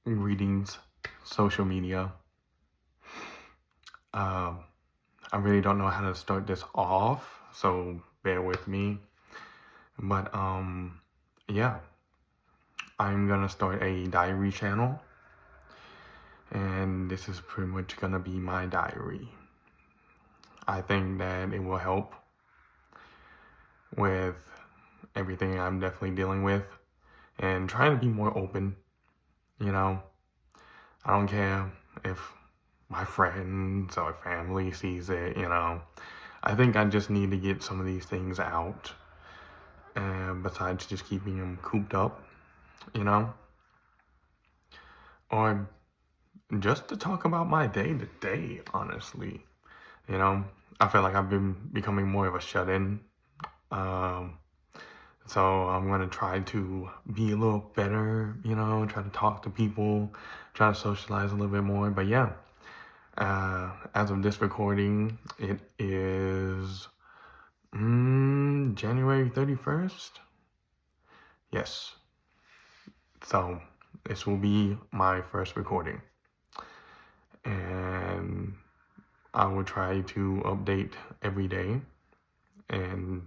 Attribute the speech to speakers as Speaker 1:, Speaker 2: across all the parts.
Speaker 1: Greetings, social media. Um, I really don't know how to start this off, so bear with me. But yeah, I'm gonna start a diary channel, and this is pretty much gonna be my diary. I think that it will help with everything I'm definitely dealing with, and trying to be more open. You know, I don't care if my friends or family sees it. I think I just need to get some of these things out, and besides just keeping them cooped up, you know, or just to talk about my day to day, honestly. You know, I feel like I've been becoming more of a shut-in. Um, so I'm gonna try to be a little better, try to talk to people, try to socialize a little bit more. But yeah, as of this recording, it is January 31st. Yes. So this will be my first recording, and I will try to update every day and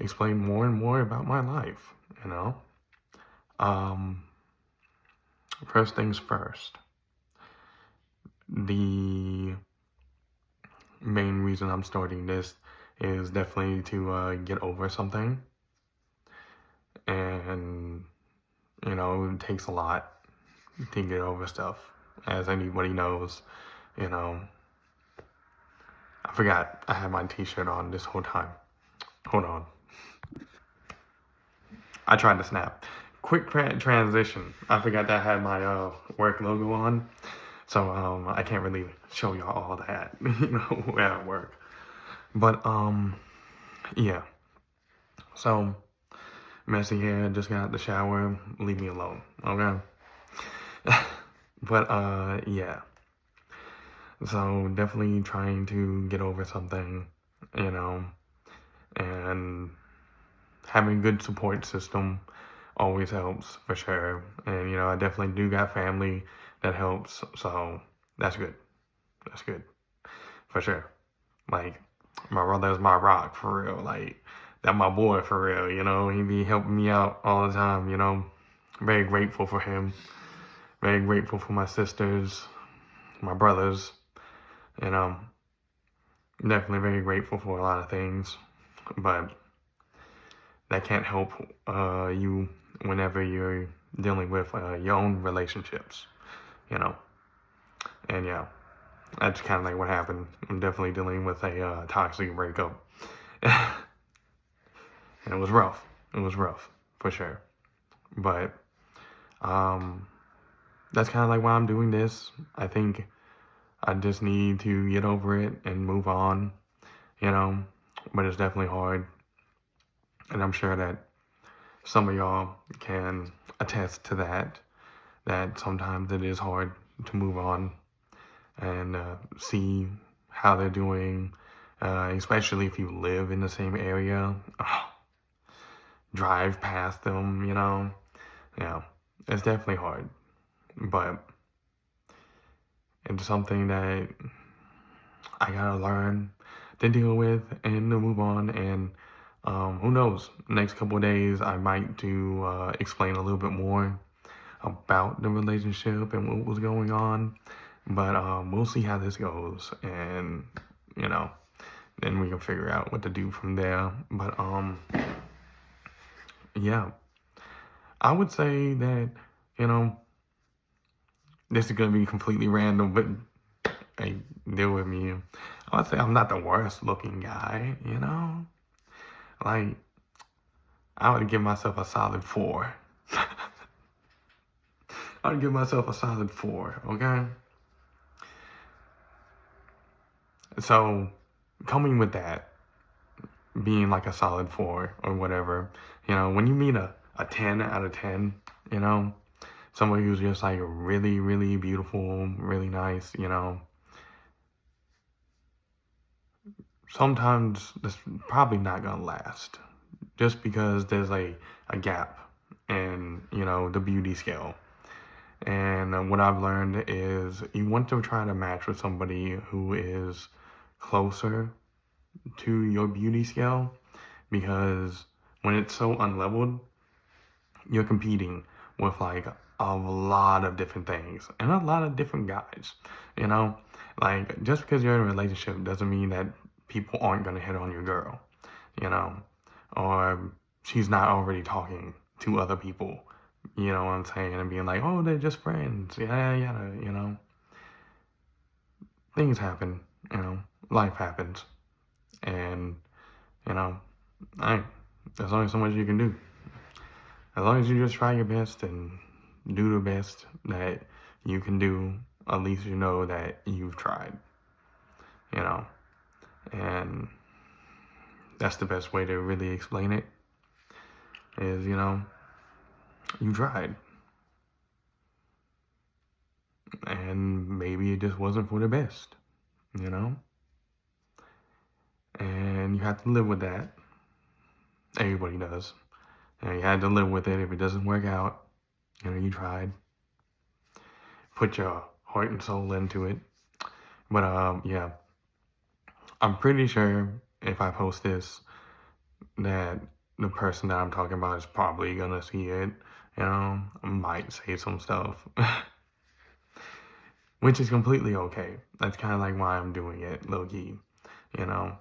Speaker 1: explain more and more about my life, you know. Um, First things first, the main reason I'm starting this is definitely to get over something, and it takes a lot to get over stuff, as anybody knows. You know, I forgot I had my t-shirt on this whole time. Hold on. I tried to snap. Quick transition. I forgot that I had my work logo on. So I can't really show y'all all that, at work. But yeah. So messy hair, just got out the shower. Leave me alone, okay? But yeah. So definitely trying to get over something, you know, and having a good support system always helps for sure. And I definitely do got family that helps, so that's good. That's good for sure. Like, my brother's my rock for real. Like, that my boy for real. He be helping me out all the time. Very grateful for him. Very grateful for my sisters, my brothers. You know, definitely very grateful for a lot of things, but that can't help you whenever you're dealing with your own relationships, you know. And yeah, that's kind of like what happened. I'm definitely dealing with a toxic breakup. And it was rough. It was rough, for sure. But that's kind of like why I'm doing this. I think I just need to get over it and move on, you know. But it's definitely hard. And I'm sure that some of y'all can attest to that sometimes it is hard to move on and see how they're doing, especially if you live in the same area. Drive past them, Yeah, it's definitely hard, but it's something that I gotta learn to deal with and to move on. And who knows, next couple of days I might do explain a little bit more about the relationship and what was going on. But we'll see how this goes, and then we can figure out what to do from there. But yeah, I would say that this is gonna be completely random, but hey, deal with me. I would say I'm not the worst looking guy, Like, I would give myself a solid 4. I would give myself a solid 4, okay? So, coming with that, being like a solid 4 or whatever, when you meet a 10 out of 10, somebody who's just like really, really beautiful, really nice, sometimes that's probably not gonna last just because there's a gap in, the beauty scale. And what I've learned is you want to try to match with somebody who is closer to your beauty scale, because when it's so unleveled, you're competing with like a lot of different things and a lot of different guys, you know? Like, just because you're in a relationship doesn't mean that people aren't going to hit on your girl, you know? Or she's not already talking to other people, you know what I'm saying? And being like, oh, they're just friends, yeah, you know? Things happen, you know? Life happens. And, you know, I, there's only so much you can do. As long as you just try your best and do the best that you can do, at least you know that you've tried, you know? And that's the best way to really explain it is, you know, you tried. And maybe it just wasn't for the best, you know? And you have to live with that. Everybody does. And you had to live with it. If it doesn't work out, you know, you tried. Put your heart and soul into it. But yeah, I'm pretty sure if I post this, that the person that I'm talking about is probably gonna see it. You know, I might say some stuff, which is completely okay. That's kind of like why I'm doing it, low key. You know,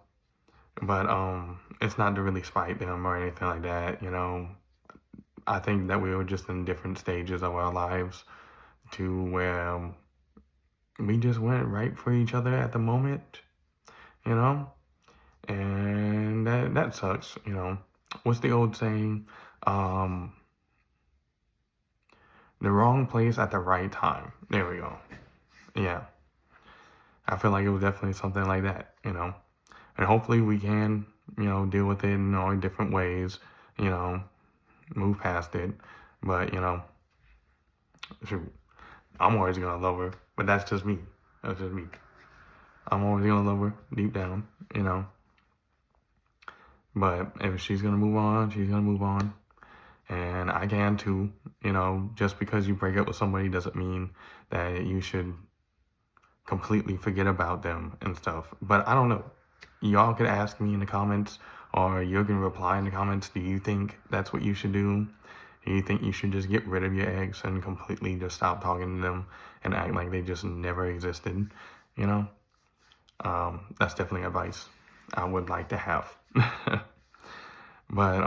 Speaker 1: but it's not to really spite them or anything like that. You know, I think that we were just in different stages of our lives to where we just went right for each other at the moment. You know, and that sucks. You know, what's the old saying? Um, the wrong place at the right time. There we go. Yeah, I feel like it was definitely something like that. You know, and hopefully we can, you know, deal with it in all different ways. You know, move past it. But you know, shoot, I'm always gonna love her. But that's just me. That's just me. I'm always gonna love her deep down. You know. But if she's gonna move on, she's gonna move on. And I can too. You know, just because you break up with somebody doesn't mean that you should completely forget about them and stuff. But I don't know. Y'all could ask me in the comments, or you can reply in the comments. Do you think that's what you should do? Do you think you should just get rid of your ex and completely just stop talking to them and act like they just never existed? You know, that's definitely advice I would like to have. But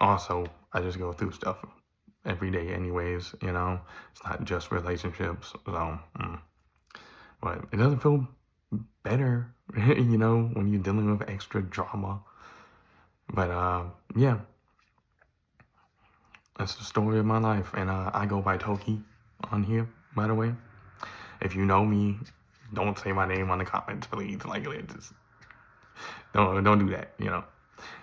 Speaker 1: also, I just go through stuff every day anyways, you know. It's not just relationships. So, but it doesn't feel better, you know, when you're dealing with extra drama. But yeah, that's the story of my life. And I go by Toki on here, by the way. If you know me, don't say my name on the comments, please. Like, just don't do that, you know.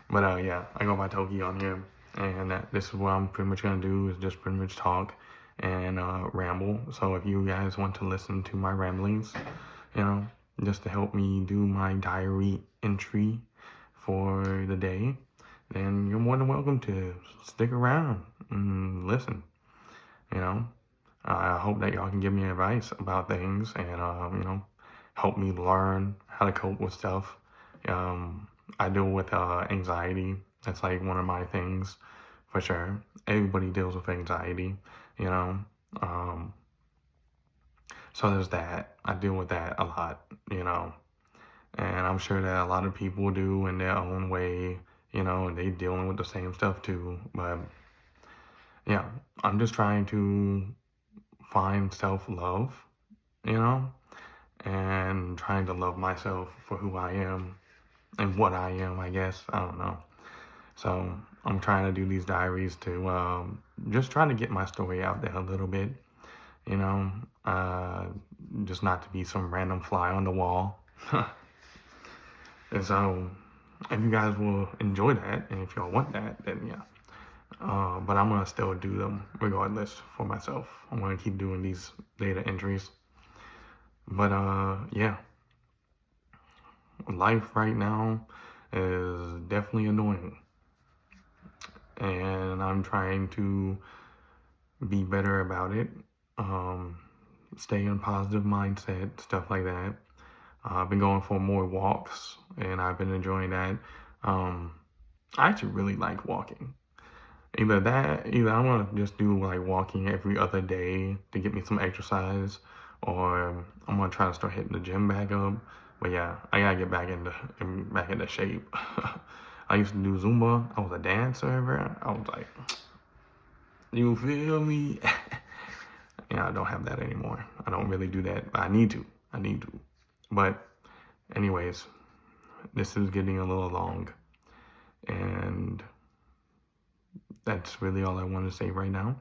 Speaker 1: But yeah, I go by Toki on here, and this is what I'm pretty much gonna do is just pretty much talk and ramble. So if you guys want to listen to my ramblings, you know, just to help me do my diary entry for the day, then you're more than welcome to stick around and listen. You know, I hope that y'all can give me advice about things and you know, help me learn how to cope with stuff. I deal with anxiety. That's like one of my things for sure. Everybody deals with anxiety, you know. Um, so there's that. I deal with that a lot, you know. And I'm sure that a lot of people do in their own way, you know, and they dealing with the same stuff too. But yeah, I'm just trying to find self-love, you know, and trying to love myself for who I am and what I am, I guess. I don't know. So I'm trying to do these diaries to just try to get my story out there a little bit, you know, just not to be some random fly on the wall. And so if you guys will enjoy that, and if y'all want that, then yeah. But I'm gonna still do them regardless for myself. I'm gonna keep doing these data entries. But yeah, life right now is definitely annoying, and I'm trying to be better about it. stay in positive mindset, stuff like that. I've been going for more walks, and I've been enjoying that. I actually really like walking. Either I want to just do like walking every other day to get me some exercise, or I'm gonna try to start hitting the gym back up. But yeah, I gotta get back into shape. I used to do Zumba. I was a dancer, bro. I was like, you feel me? Yeah, I don't have that anymore. I don't really do that, but I need to. I need to. But anyways, this is getting a little long, and that's really all I want to say right now.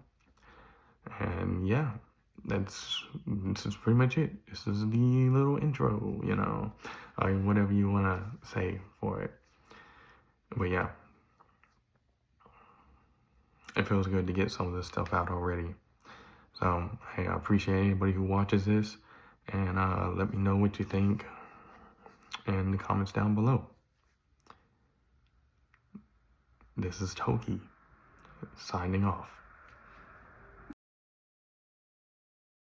Speaker 1: And yeah, this is pretty much it. This is the little intro, or whatever you want to say for it. But yeah, it feels good to get some of this stuff out already. So hey, I appreciate anybody who watches this, and let me know what you think in the comments down below. This is Toki signing off.